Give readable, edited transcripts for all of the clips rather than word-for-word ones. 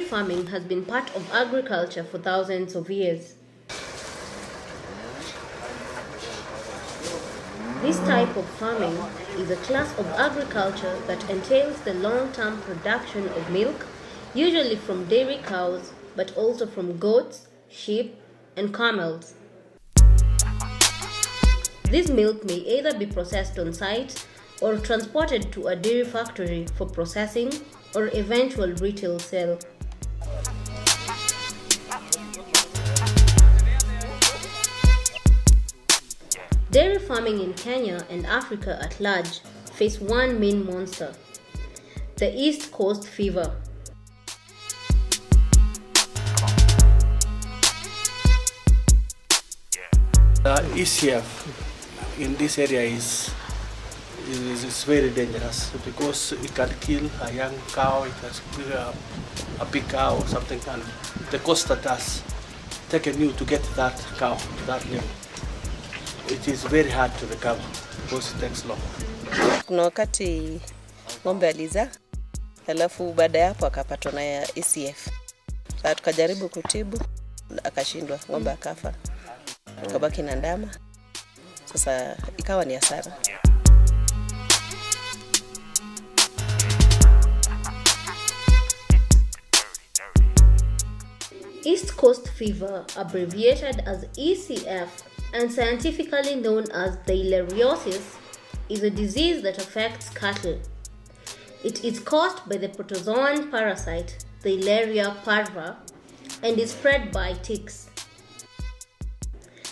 farming has been part of agriculture for thousands of years. This type of farming is a class of agriculture that entails the long-term production of milk, usually from dairy cows, but also from goats, sheep, and camels. This milk may either be processed on site or transported to a dairy factory for processing or eventual retail sale. Dairy farming in Kenya and Africa at large face one main monster: the East Coast fever. The ECF in this area is very dangerous because it can kill a young cow, it can kill a big cow or something, and the cost that has taken you to get that cow to that level, it is very hard to recover because it takes long. Kuna wakati ng'ombe alizaa, alafu baada ya hapo akapatwa na ECF. Sasa tukajaribu kutibu, akashindwa, ng'ombe akafa. Tukabaki na ndama. Sasa ikawa ni hasara. East Coast fever, abbreviated as ECF and scientifically known as theileriosis, is a disease that affects cattle. It is caused by the protozoan parasite Theileria parva and is spread by ticks.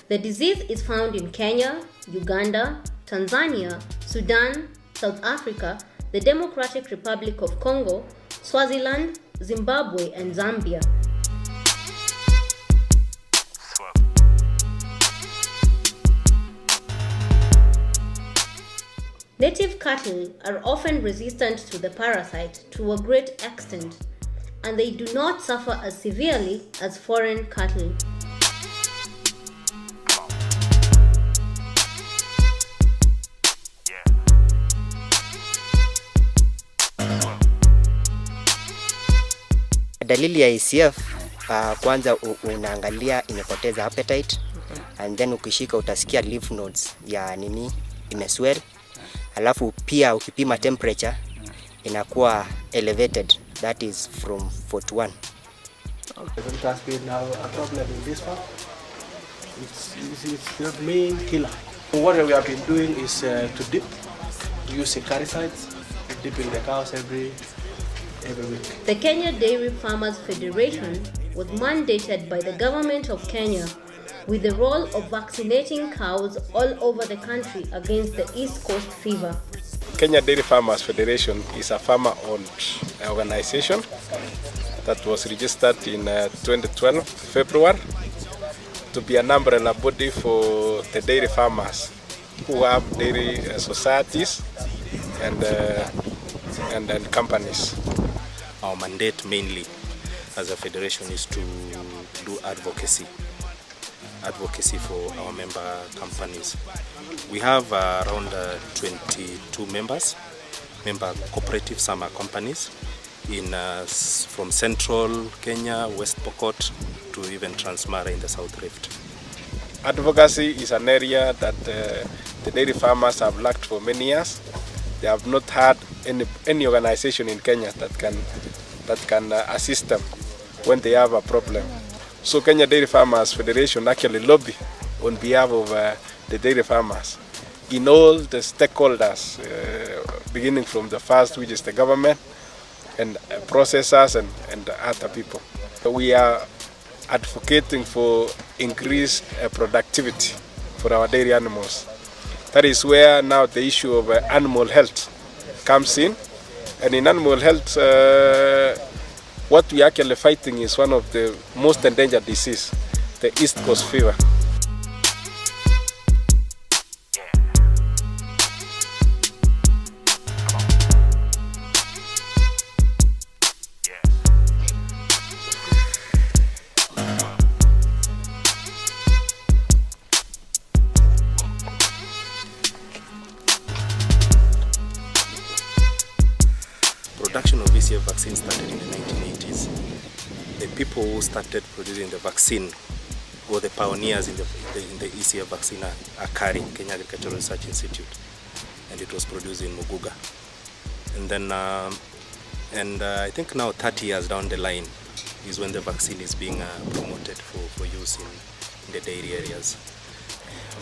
The disease is found in Kenya, Uganda, Tanzania, Sudan, South Africa, the Democratic Republic of Congo, Swaziland, Zimbabwe, and Zambia. Native cattle are often resistant to the parasite to a great extent, and they do not suffer as severely as foreign cattle. Dalili ya ECF, kwanza unaangalia imepoteza appetite, and then ukishika utasikia lymph nodes ya nini imeswell. Alafu pia ukipima temperature inakuwa elevated, that is from 41. It has been a problem in this one. It's the main killer. What we have been doing is to dip using caricides, dipping the cows every week. The Kenya Dairy Farmers Federation was mandated by the government of Kenya with the role of vaccinating cows all over the country against the East Coast fever. Kenya Dairy Farmers Federation is a farmer-owned organization that was registered in 2012 February to be an umbrella body for the dairy farmers who have dairy societies and companies. Our mandate mainly as a federation is to do advocacy for our member companies. We have around 22 member cooperatives, summer companies in from central Kenya, West Pokot to even Transmara in the South Rift. Advocacy is an area that the dairy farmers have lacked for many years. They have not had any organization in Kenya that can assist them when they have a problem. So Kenya Dairy Farmers Federation actually lobby on behalf of the dairy farmers in all the stakeholders, beginning from the first, which is the government, and processors and other people. We are advocating for increased productivity for our dairy animals. That is where now the issue of animal health comes in. And in animal health, what we are actually fighting is one of the most endangered disease, the East Coast fever. Production of ECF vaccine started in the 1980s. the people who started producing the vaccine were the pioneers in the ECF vaccine are KARI, Kenya Agricultural Research Institute, and it was produced in Muguga. And then, I think now 30 years down the line is when the vaccine is being promoted for use in the dairy areas.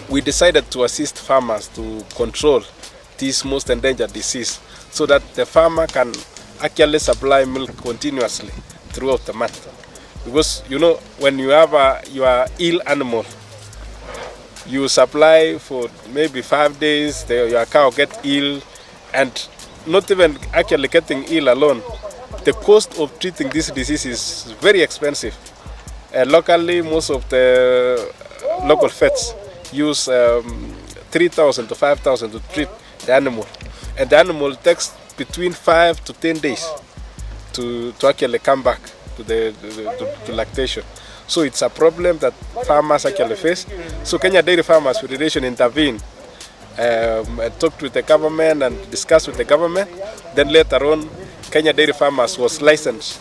We decided to assist farmers to control this most endangered disease so that the farmer can actually supply milk continuously throughout the month. Because you know, when you have your ill animal, you supply for maybe 5 days, your cow gets ill, and not even actually getting ill alone. The cost of treating this disease is very expensive. Locally, most of the local vets use 3,000 to 5,000 to treat the animal, and the animal takes between 5 to 10 days to actually come back to lactation. So it's a problem that farmers actually face. So Kenya Dairy Farmers Federation intervened, talked with the government and discussed with the government. Then later on, Kenya Dairy Farmers was licensed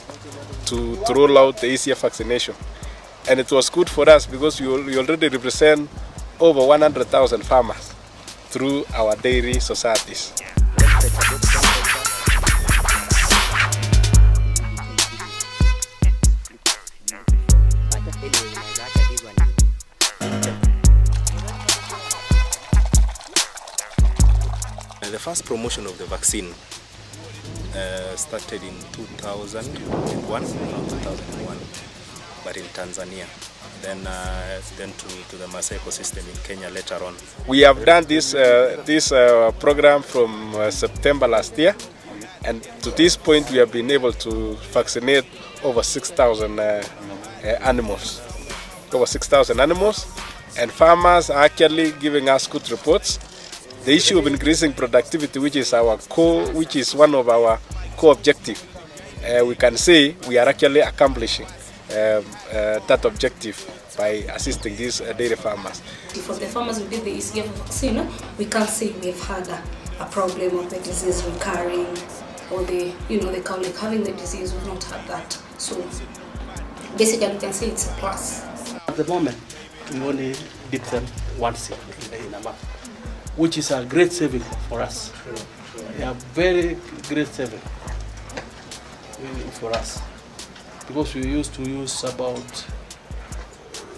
to roll out the ECF vaccination. And it was good for us because we already represent over 100,000 farmers through our dairy societies. The first promotion of the vaccine started in 2001, but in Tanzania. Then to the Maasai ecosystem in Kenya later on. We have done this program from September last year, and to this point we have been able to vaccinate over 6,000 animals. Over 6,000 animals, and farmers are actually giving us good reports. The issue of increasing productivity, which is one of our core objectives, we can say we are actually accomplishing that objective by assisting these dairy farmers. For the farmers who did the ECF vaccine, we can't say we've had a problem of the disease recurring, or the cow like having the disease. We've not had that. So basically, we can say it's a plus. At the moment, we only dip them once in a month, which is a great saving for us. A very great saving for us, because we used to use about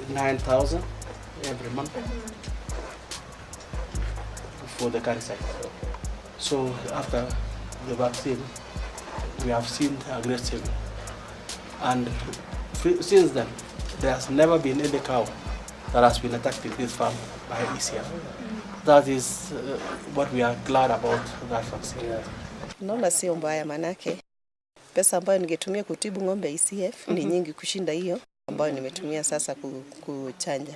9,000 every month for the KARI site. So after the vaccine, we have seen a great saving, and since then there has never been any cow that has been attacked in this farm by ECF. That is what we are glad about that vaccine. Naona sio mbaya, manake pesa ambayo ningetumia kutibu ng'ombe ECF ni nyingi kushinda hiyo ambayo nimetumia sasa kuchanja.